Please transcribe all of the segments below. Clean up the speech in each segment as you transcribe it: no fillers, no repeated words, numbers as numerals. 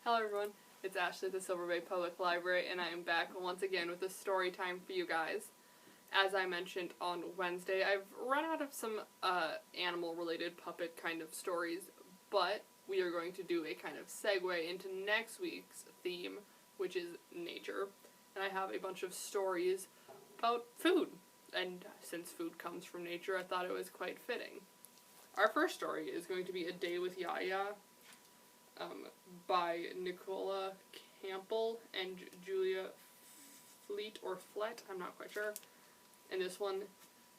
Hello everyone, it's Ashley at the Silver Bay Public Library, and I am back once again with a story time for you guys. As I mentioned on Wednesday, I've run out of some animal-related puppet kind of stories, but we are going to do a kind of segue into next week's theme, which is nature. And I have a bunch of stories about food, and since food comes from nature, I thought it was quite fitting. Our first story is going to be A Day with Yaya, by Nicola Campbell and Julia Flett, I'm not quite sure. And this one,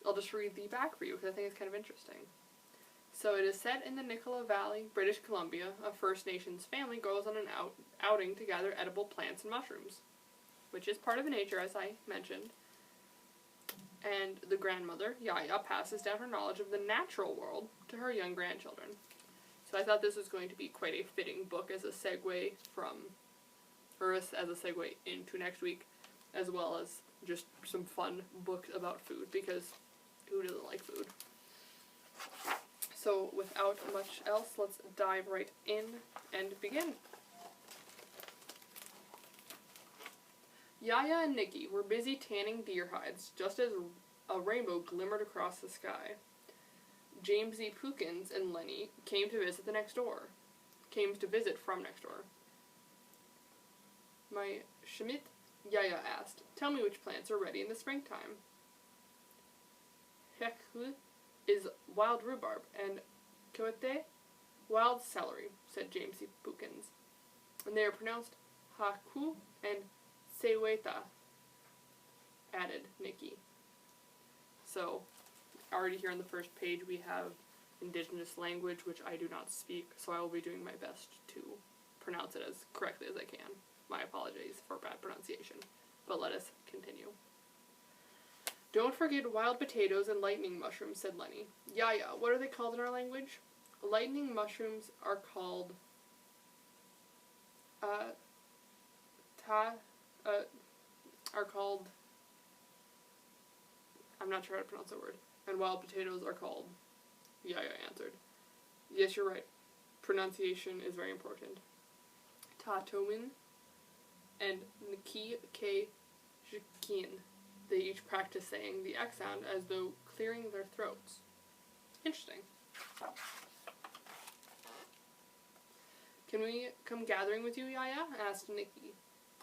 I'll just read the back for you because I think it's kind of interesting. So it is set in the Nicola Valley, British Columbia. A First Nations family goes on an outing to gather edible plants and mushrooms, which is part of nature, as I mentioned. And the grandmother, Yaya, passes down her knowledge of the natural world to her young grandchildren. So I thought this was going to be quite a fitting book as a segue as a segue into next week, as well as just some fun books about food, because who doesn't like food? So without much else, let's dive right in and begin. Yaya and Nikki were busy tanning deer hides just as a rainbow glimmered across the sky. Jamesy Pookins and Lenny came to visit from next door. My Schmidt, Yaya asked, "Tell me which plants are ready in the springtime." Heklu is wild rhubarb, and Coete, wild celery, said Jamesy Pookins. And they are pronounced Haku and Seweta, added Nikki. So, already here on the first page we have indigenous language, which I do not speak, so I will be doing my best to pronounce it as correctly as I can. My apologies for bad pronunciation, but let us continue. "Don't forget wild potatoes and lightning mushrooms," said Lenny. "Yaya, what are they called in our language?" "Lightning mushrooms are called I'm not sure how to pronounce that word. "And wild potatoes are called," Yaya answered. "Yes, you're right. Pronunciation is very important." Tatowin and Niki K. Jikin. They each practice saying the X sound as though clearing their throats. Interesting. "Can we come gathering with you, Yaya?" asked Nikki.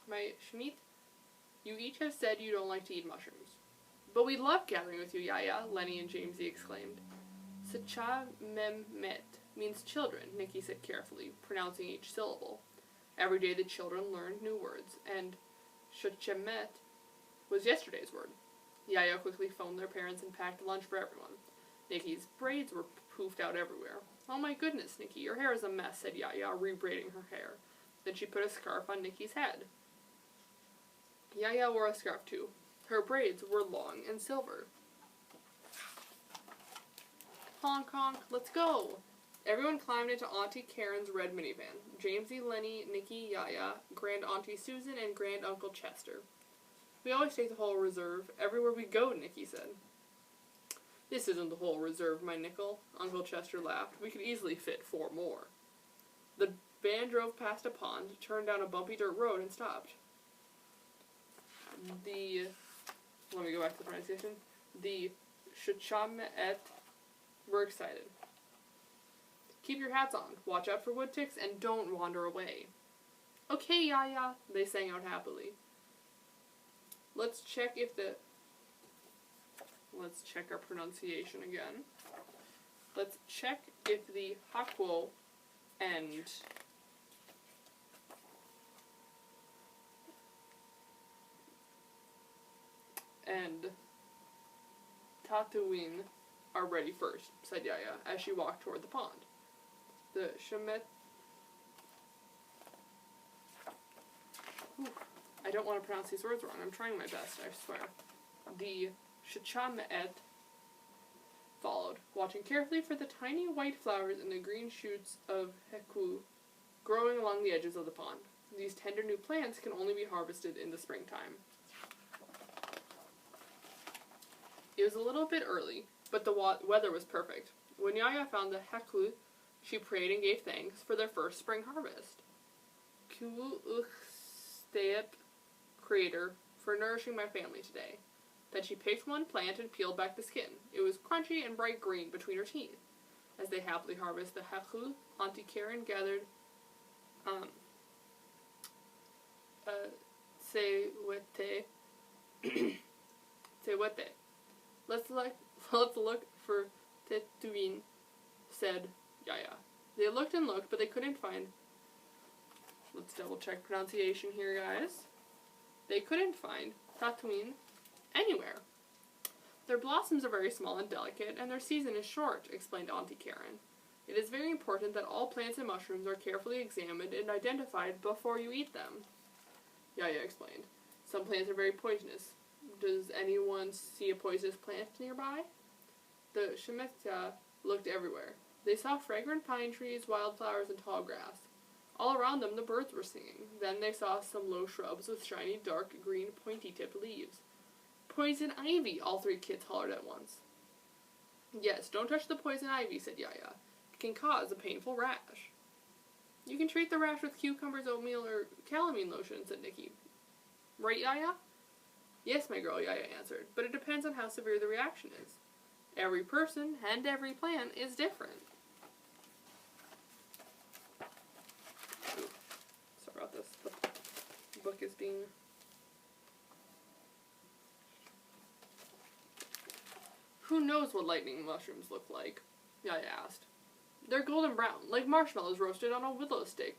"My Schmidt, you each have said you don't like to eat mushrooms." "But we love gathering with you, Yaya," Lenny and Jamesy exclaimed. "Sacha Mehmet means children," Nikki said carefully, pronouncing each syllable. Every day the children learned new words, and Shachemet was yesterday's word. Yaya quickly phoned their parents and packed lunch for everyone. Nikki's braids were poofed out everywhere. "Oh my goodness, Nikki, your hair is a mess," said Yaya, rebraiding her hair. Then she put a scarf on Nikki's head. Yaya wore a scarf too. Her braids were long and silver. "Honk honk, let's go!" Everyone climbed into Auntie Karen's red minivan. Jamesy, Lenny, Nikki, Yaya, Grand Auntie Susan, and Grand Uncle Chester. "We always take the whole reserve everywhere we go," Nikki said. "This isn't the whole reserve, my nickel," Uncle Chester laughed. "We could easily fit 4 more. The van drove past a pond, turned down a bumpy dirt road, and stopped. Let me go back to the pronunciation. The Shachamet were excited. "Keep your hats on, watch out for wood ticks, and don't wander away." "Okay, Yaya," they sang out happily. Let's check our pronunciation again. Let's check if the Hakwo and Tatooine are ready first, said Yaya, as she walked toward the pond. The Shemet... I don't want to pronounce these words wrong. I'm trying my best, I swear. The Shachamet followed, watching carefully for the tiny white flowers and the green shoots of Heku growing along the edges of the pond. These tender new plants can only be harvested in the springtime. It was a little bit early, but the weather was perfect. When Yaya found the Heku, she prayed and gave thanks for their first spring harvest. step creator for nourishing my family today. Then she picked one plant and peeled back the skin. It was crunchy and bright green between her teeth. As they happily harvest the hekul, Auntie Karen gathered sewete. Sewete. Let's look for Tetouine, said Yaya. They looked and looked, but they couldn't find. Let's double check pronunciation here, guys. They couldn't find Tatooine anywhere. Their blossoms are very small and delicate, and their season is short, explained Auntie Karen. It is very important that all plants and mushrooms are carefully examined and identified before you eat them. Yaya explained. Some plants are very poisonous. Does anyone see a poisonous plant nearby? The Shemitah looked everywhere. They saw fragrant pine trees, wildflowers, and tall grass. All around them the birds were singing. Then they saw some low shrubs with shiny, dark green, pointy-tipped leaves. Poison ivy, all three kids hollered at once. Yes, don't touch the poison ivy, said Yaya. It can cause a painful rash. You can treat the rash with cucumbers, oatmeal, or calamine lotion, said Nikki. Right, Yaya? Yes, my girl, Yaya answered, but it depends on how severe the reaction is. Every person and every plant is different. Ooh, sorry about this. The book is being... Who knows what lightning mushrooms look like? Yaya asked. They're golden brown, like marshmallows roasted on a willow stick.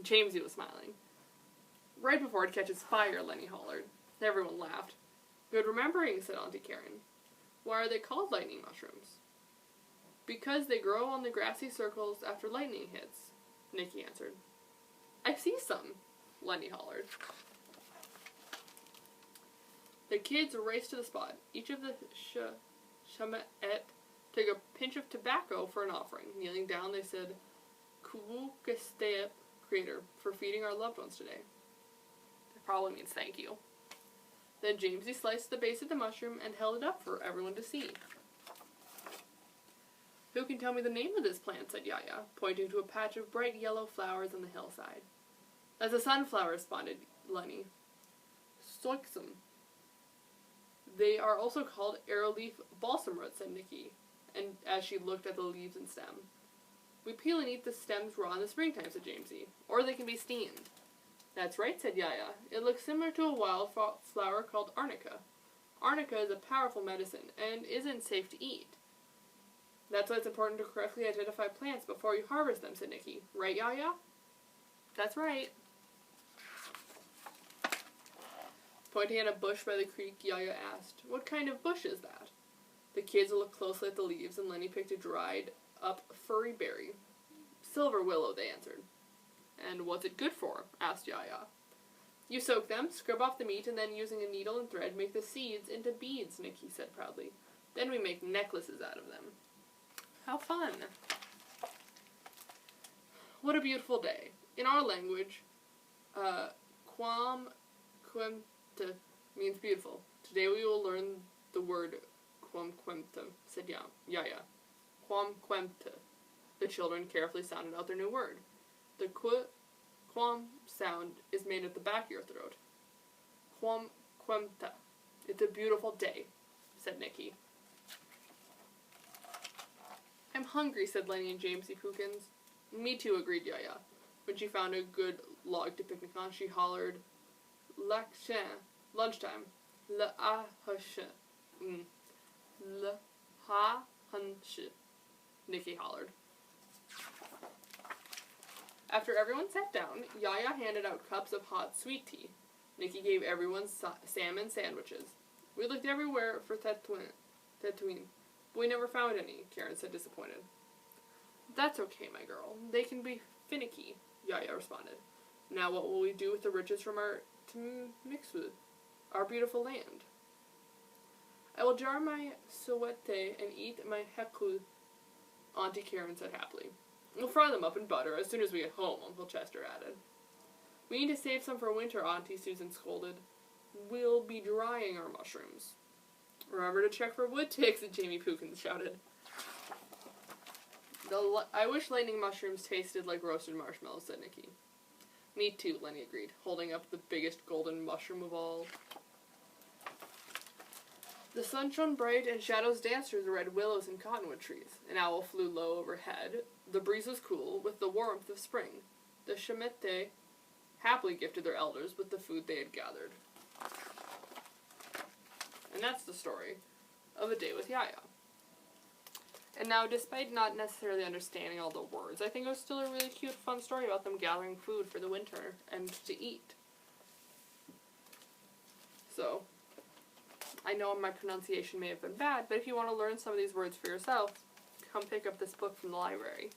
Jamesy was smiling. Right before it catches fire, Lenny hollered. Everyone laughed. Good remembering, said Auntie Karen. Why are they called lightning mushrooms? Because they grow on the grassy circles after lightning hits, Nikki answered. I see some, Lenny hollered. The kids raced to the spot. Each of the Shamet took a pinch of tobacco for an offering. Kneeling down, they said, Kuwukestep, Creator, for feeding our loved ones today. It probably means thank you. Then Jamesy sliced the base of the mushroom and held it up for everyone to see. Who can tell me the name of this plant, said Yaya, pointing to a patch of bright yellow flowers on the hillside. That's a sunflower, responded Lenny. Soixum. They are also called arrowleaf balsam root, said Nikki, and as she looked at the leaves and stem. We peel and eat the stems raw in the springtime, said Jamesy, or they can be steamed. That's right, said Yaya. It looks similar to a wild flower called arnica. Arnica is a powerful medicine and isn't safe to eat. That's why it's important to correctly identify plants before you harvest them, said Nikki. Right, Yaya? That's right. Pointing at a bush by the creek, Yaya asked, What kind of bush is that? The kids looked closely at the leaves, and Lenny picked a dried-up furry berry. Silver willow, they answered. And what's it good for? Asked Yaya. You soak them, scrub off the meat, and then using a needle and thread make the seeds into beads, Nikki said proudly. Then we make necklaces out of them. How fun. What a beautiful day. In our language, quam quemta means beautiful. Today we will learn the word quam quemta, said Yaya. Quam quemta. The children carefully sounded out their new word. The quam sound is made at the back of your throat. Quam quemta. It's a beautiful day, said Nikki. I'm hungry, said Lenny and Jamesy Pookins. Me too, agreed Yaya. When she found a good log to picnic on, she hollered, Lakshin, lunchtime. La-ah-hush. La-ha-hunch. Nikki hollered. After everyone sat down, Yaya handed out cups of hot sweet tea. Nikki gave everyone salmon sandwiches. We looked everywhere for Tatooine, but we never found any, Karen said, disappointed. That's okay, my girl. They can be finicky, Yaya responded. Now what will we do with the riches from our Mixu, our beautiful land? I will jar my sowete and eat my hekul, Auntie Karen said happily. We'll fry them up in butter as soon as we get home, Uncle Chester added. We need to save some for winter, Auntie Susan scolded. We'll be drying our mushrooms. Remember to check for wood ticks, Jamie Pookins shouted. I wish lightning mushrooms tasted like roasted marshmallows, said Nikki. Me too, Lenny agreed, holding up the biggest golden mushroom of all. The sun shone bright, and shadows danced through the red willows and cottonwood trees. An owl flew low overhead. The breeze was cool, with the warmth of spring. The Shemite happily gifted their elders with the food they had gathered. And that's the story of A Day with Yaya. And now, despite not necessarily understanding all the words, I think it was still a really cute, fun story about them gathering food for the winter and to eat. So, I know my pronunciation may have been bad, but if you want to learn some of these words for yourself, come pick up this book from the library.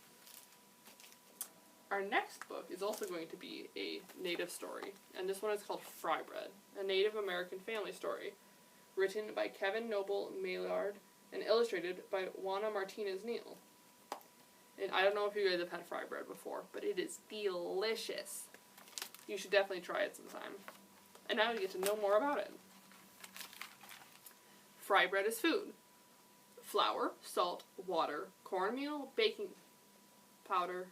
Our next book is also going to be a native story, and this one is called Fry Bread, a Native American family story, written by Kevin Noble Maillard and illustrated by Juana Martinez Neal. And I don't know if you guys have had fry bread before, but it is delicious. You should definitely try it sometime. And now you get to know more about it. Fry bread is food. Flour, salt, water, cornmeal, baking powder,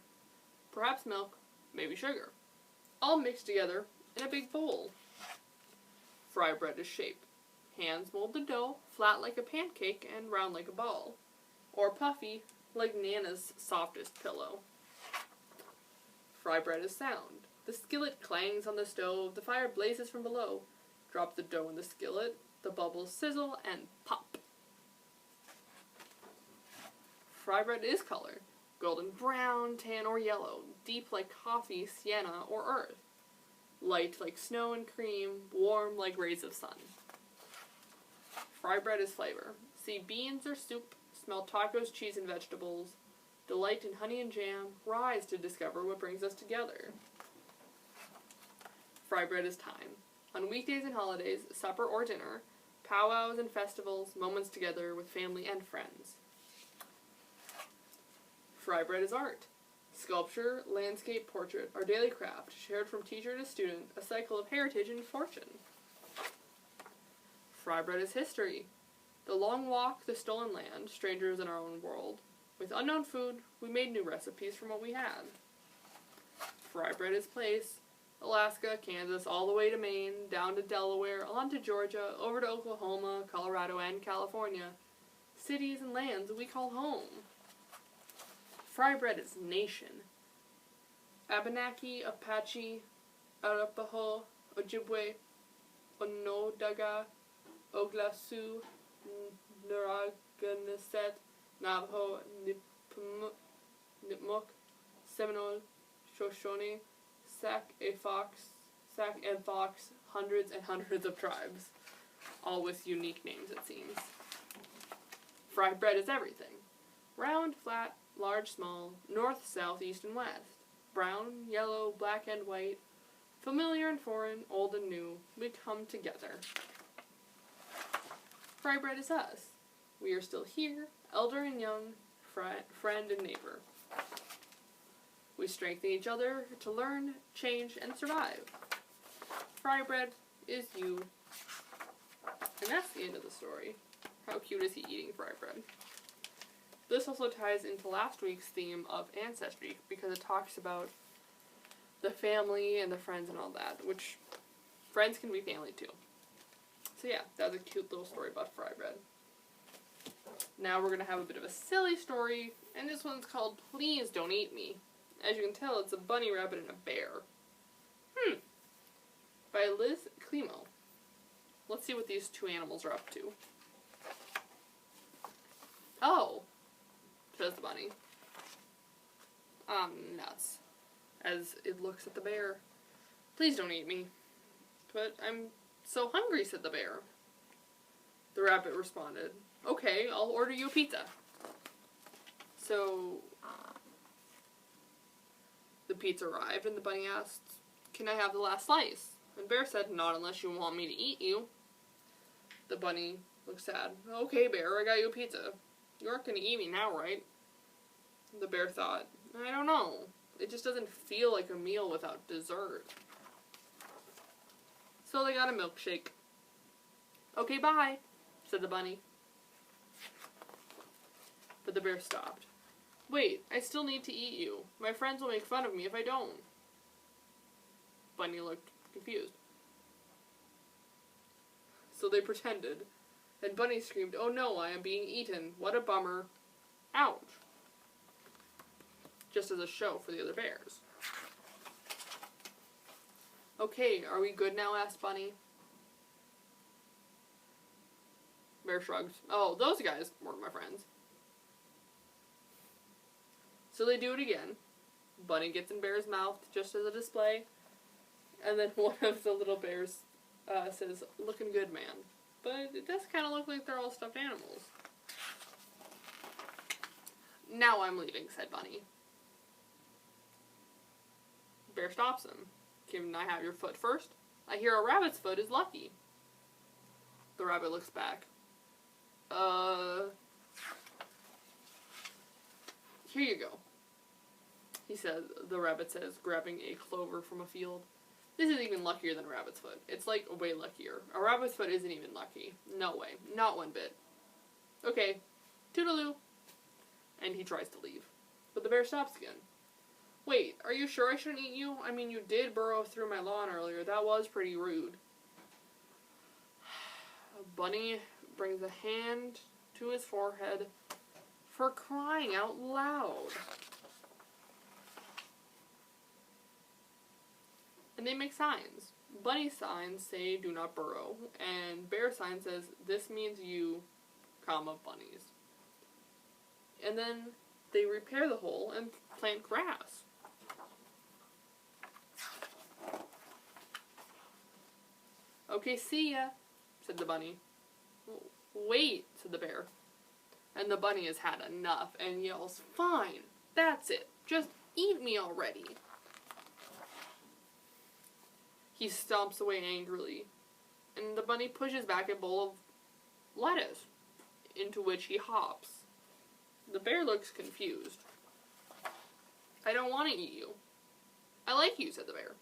perhaps milk, maybe sugar, all mixed together in a big bowl. Fry bread is shape. Hands mold the dough, flat like a pancake and round like a ball, or puffy like Nana's softest pillow. Fry bread is sound. The skillet clangs on the stove, the fire blazes from below. Drop the dough in the skillet, the bubbles sizzle and pop. Fry bread is color. Golden brown, tan, or yellow, deep like coffee, sienna, or earth. Light like snow and cream, warm like rays of sun. Fry bread is flavor. See beans or soup, smell tacos, cheese, and vegetables. Delight in honey and jam, rise to discover what brings us together. Fry bread is time. On weekdays and holidays, supper or dinner, powwows and festivals, moments together with family and friends. Fry bread is art. Sculpture, landscape, portrait, our daily craft, shared from teacher to student, a cycle of heritage and fortune. Fry bread is history. The long walk, the stolen land, strangers in our own world. With unknown food, we made new recipes from what we had. Fry bread is place. Alaska, Kansas, all the way to Maine, down to Delaware, on to Georgia, over to Oklahoma, Colorado, and California. Cities and lands we call home. Fry bread is nation. Abenaki, Apache, Arapaho, Ojibwe, Onondaga, Oglala, Narragansett, Navajo, Nipmuc, Seminole, Shoshone, Sac and Fox, hundreds and hundreds of tribes, all with unique names it seems. Fry bread is everything. Round, flat, large, small, north, south, east, and west. Brown, yellow, black, and white. Familiar and foreign, old and new, we come together. Fry bread is us. We are still here, elder and young, friend and neighbor. We strengthen each other to learn, change, and survive. Fry bread is you. And that's the end of the story. How cute is he eating fry bread? This also ties into last week's theme of ancestry because it talks about the family and the friends and all that, which friends can be family too. So yeah, that was a cute little story about fry bread. Now we're going to have a bit of a silly story, and this one's called Please Don't Eat Me. As you can tell, it's a bunny rabbit and a bear. By Liz Climo. Let's see what these two animals are up to. Oh, says the bunny. Nuts. As it looks at the bear. Please don't eat me. But I'm so hungry, said the bear. The rabbit responded, okay, I'll order you a pizza. So, the pizza arrived and the bunny asked, can I have the last slice? And bear said, not unless you want me to eat you. The bunny looked sad. Okay, bear, I got you a pizza. You aren't going to eat me now, right? The bear thought, I don't know. It just doesn't feel like a meal without dessert. So they got a milkshake. Okay, bye, said the bunny. But the bear stopped. Wait, I still need to eat you. My friends will make fun of me if I don't. Bunny looked confused. So they pretended, and Bunny screamed, "Oh no, I am being eaten. What a bummer. Ouch." Just as a show for the other bears. "Okay, are we good now?" asked Bunny. Bear shrugged. "Oh, those guys weren't my friends." So they do it again. Bunny gets in Bear's mouth just as a display. And then one of the little bears says, "Looking good, man." But it does kind of look like they're all stuffed animals. "Now I'm leaving," said Bunny. Bear stops him. "Can I have your foot first? I hear a rabbit's foot is lucky." The rabbit looks back. Here you go," he says. The rabbit says, grabbing a clover from a field. "This is even luckier than a rabbit's foot. It's like way luckier. A rabbit's foot isn't even lucky. No way. Not one bit. Okay. Toodaloo." And he tries to leave. But the bear stops again. "Wait, are you sure I shouldn't eat you? I mean, you did burrow through my lawn earlier. That was pretty rude." Bunny brings a hand to his forehead. For crying out loud. And they make signs. Bunny signs say "do not burrow," and bear sign says "this means you, comma, bunnies." And then they repair the hole and plant grass. "Okay, see ya," said the bunny. "Wait," said the bear. And the bunny has had enough and yells, "Fine, that's it. Just eat me already." He stomps away angrily, and the bunny pushes back a bowl of lettuce, into which he hops. The bear looks confused. "I don't want to eat you." "I like you," said the bear.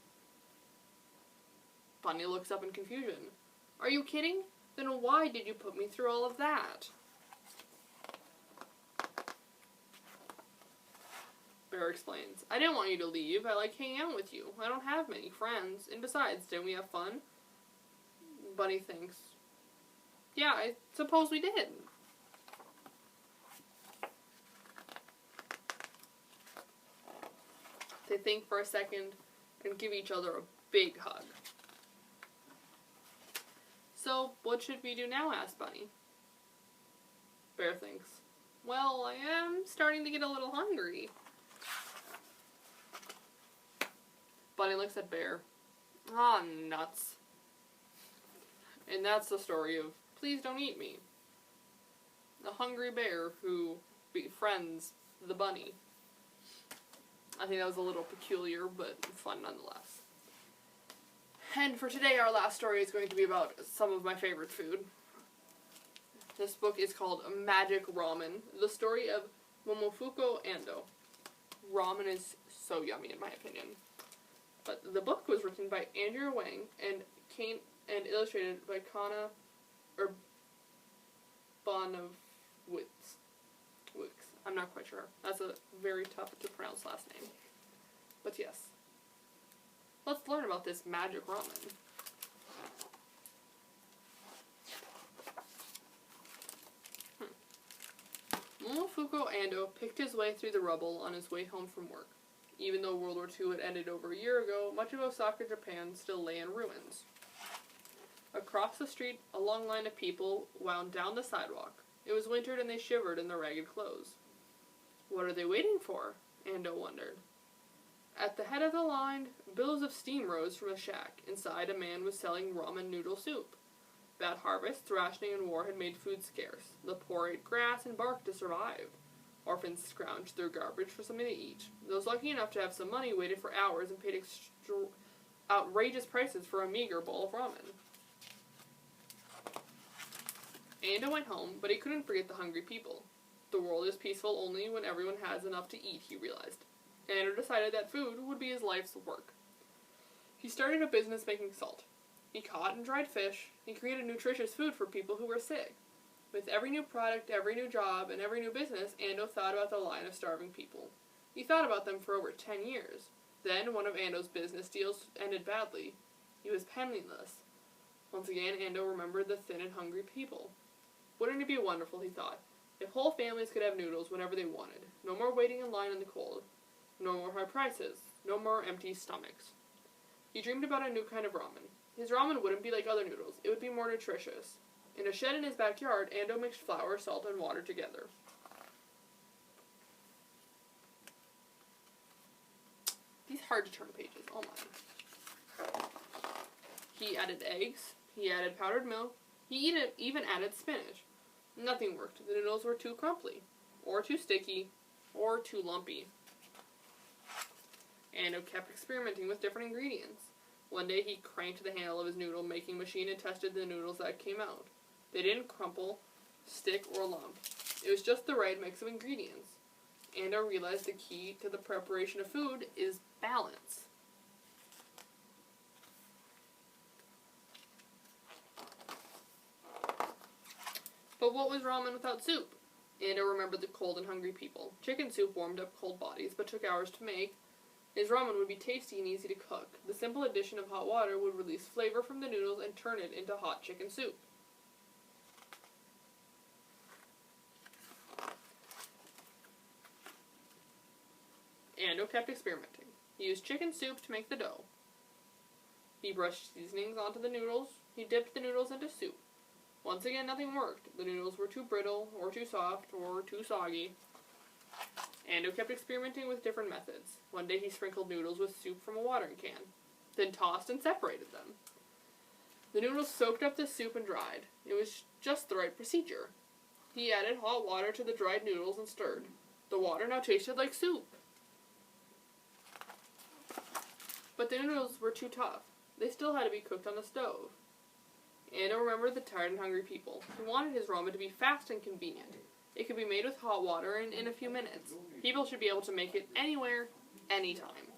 Bunny looks up in confusion. "Are you kidding? Then why did you put me through all of that?" Bear explains, "I didn't want you to leave. I like hanging out with you. I don't have many friends. And besides, didn't we have fun?" Bunny thinks, "Yeah, I suppose we did." They think for a second and give each other a big hug. "So, what should we do now?" asked Bunny. Bear thinks, "Well, I am starting to get a little hungry." Bunny looks at Bear. "Ah, nuts." And that's the story of Please Don't Eat Me. A hungry bear who befriends the bunny. I think that was a little peculiar, but fun nonetheless. And for today, our last story is going to be about some of my favorite food. This book is called Magic Ramen, the story of Momofuku Ando. Ramen is so yummy in my opinion. But the book was written by Andrew Wang and illustrated by Kana Urbanowicz. I'm not quite sure. That's a very tough to pronounce last name. But yes. Let's learn about this magic ramen. Momofuku Ando picked his way through the rubble on his way home from work. Even though World War II had ended over a year ago, much of Osaka, Japan still lay in ruins. Across the street, a long line of people wound down the sidewalk. It was winter and they shivered in their ragged clothes. What are they waiting for? Ando wondered. At the head of the line, billows of steam rose from a shack. Inside, a man was selling ramen noodle soup. Bad harvests, rationing, and war had made food scarce. The poor ate grass and bark to survive. Orphans scrounged through garbage for something to eat. Those lucky enough to have some money waited for hours and paid outrageous prices for a meager bowl of ramen. Ando went home, but he couldn't forget the hungry people. The world is peaceful only when everyone has enough to eat, he realized. Ando decided that food would be his life's work. He started a business making salt. He caught and dried fish. He created nutritious food for people who were sick. With every new product, every new job, and every new business, Ando thought about the line of starving people. He thought about them for over 10 years. Then one of Ando's business deals ended badly. He was penniless. Once again, Ando remembered the thin and hungry people. Wouldn't it be wonderful, he thought, if whole families could have noodles whenever they wanted. No more waiting in line in the cold. No more high prices. No more empty stomachs. He dreamed about a new kind of ramen. His ramen wouldn't be like other noodles. It would be more nutritious. In a shed in his backyard, Ando mixed flour, salt, and water together. These hard-to-turn pages. Oh my. He added eggs. He added powdered milk. He even added spinach. Nothing worked. The noodles were too crumbly, or too sticky, or too lumpy. Ando kept experimenting with different ingredients. One day he cranked the handle of his noodle-making machine and tested the noodles that came out. They didn't crumple, stick, or lump. It was just the right mix of ingredients. Ando realized the key to the preparation of food is balance. But what was ramen without soup? Ando remembered the cold and hungry people. Chicken soup warmed up cold bodies, but took hours to make. His ramen would be tasty and easy to cook. The simple addition of hot water would release flavor from the noodles and turn it into hot chicken soup. Ando kept experimenting. He used chicken soup to make the dough. He brushed seasonings onto the noodles. He dipped the noodles into soup. Once again, nothing worked. The noodles were too brittle, or too soft, or too soggy. Ando kept experimenting with different methods. One day he sprinkled noodles with soup from a watering can, then tossed and separated them. The noodles soaked up the soup and dried. It was just the right procedure. He added hot water to the dried noodles and stirred. The water now tasted like soup. But the noodles were too tough. They still had to be cooked on the stove. Ando remembered the tired and hungry people. He wanted his ramen to be fast and convenient. It could be made with hot water and in a few minutes. People should be able to make it anywhere, anytime.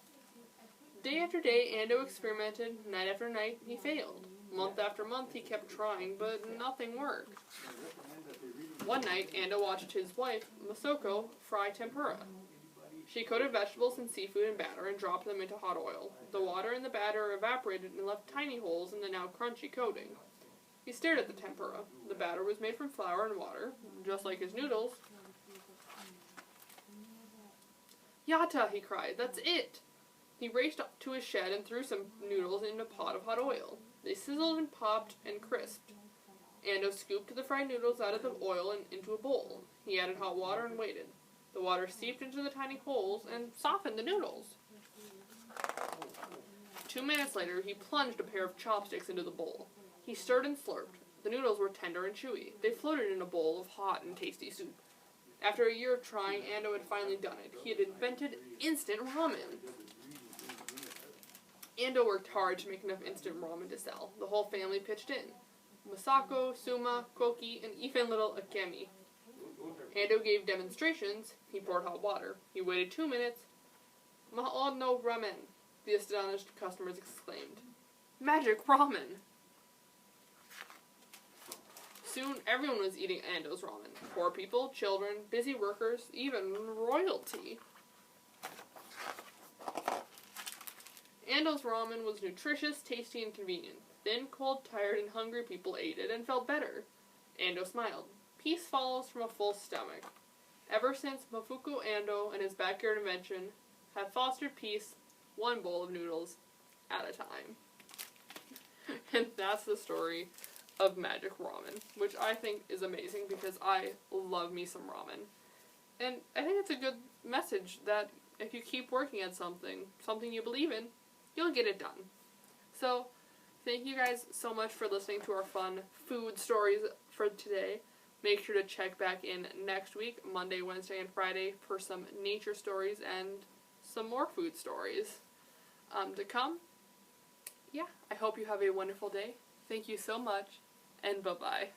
Day after day, Ando experimented. Night after night, he failed. Month after month, he kept trying, but nothing worked. One night, Ando watched his wife, Masako, fry tempura. She coated vegetables and seafood in batter and dropped them into hot oil. The water in the batter evaporated and left tiny holes in the now crunchy coating. He stared at the tempura. The batter was made from flour and water, just like his noodles. "Yata!" he cried. "That's it!" He raced up to his shed and threw some noodles in a pot of hot oil. They sizzled and popped and crisped. Ando scooped the fried noodles out of the oil and into a bowl. He added hot water and waited. The water seeped into the tiny holes and softened the noodles. 2 minutes later, he plunged a pair of chopsticks into the bowl. He stirred and slurped. The noodles were tender and chewy. They floated in a bowl of hot and tasty soup. After a year of trying, Ando had finally done it. He had invented instant ramen. Ando worked hard to make enough instant ramen to sell. The whole family pitched in. Masako, Suma, Koki, and even little Akemi. Ando gave demonstrations. He poured hot water. He waited 2 minutes. "Ma'o no ramen," the astonished customers exclaimed. "Magic ramen!" Soon, everyone was eating Ando's ramen. Poor people, children, busy workers, even royalty. Ando's ramen was nutritious, tasty, and convenient. Thin, cold, tired, and hungry people ate it and felt better. Ando smiled. Peace follows from a full stomach. Ever since Mafuku Ando and his backyard invention have fostered peace, one bowl of noodles at a time. And that's the story of Magic Ramen, which I think is amazing because I love me some ramen. And I think it's a good message that if you keep working at something you believe in, you'll get it done. So, thank you guys so much for listening to our fun food stories for today. Make sure to check back in next week, Monday, Wednesday, and Friday, for some nature stories and some more food stories to come. Yeah, I hope you have a wonderful day. Thank you so much, and bye-bye.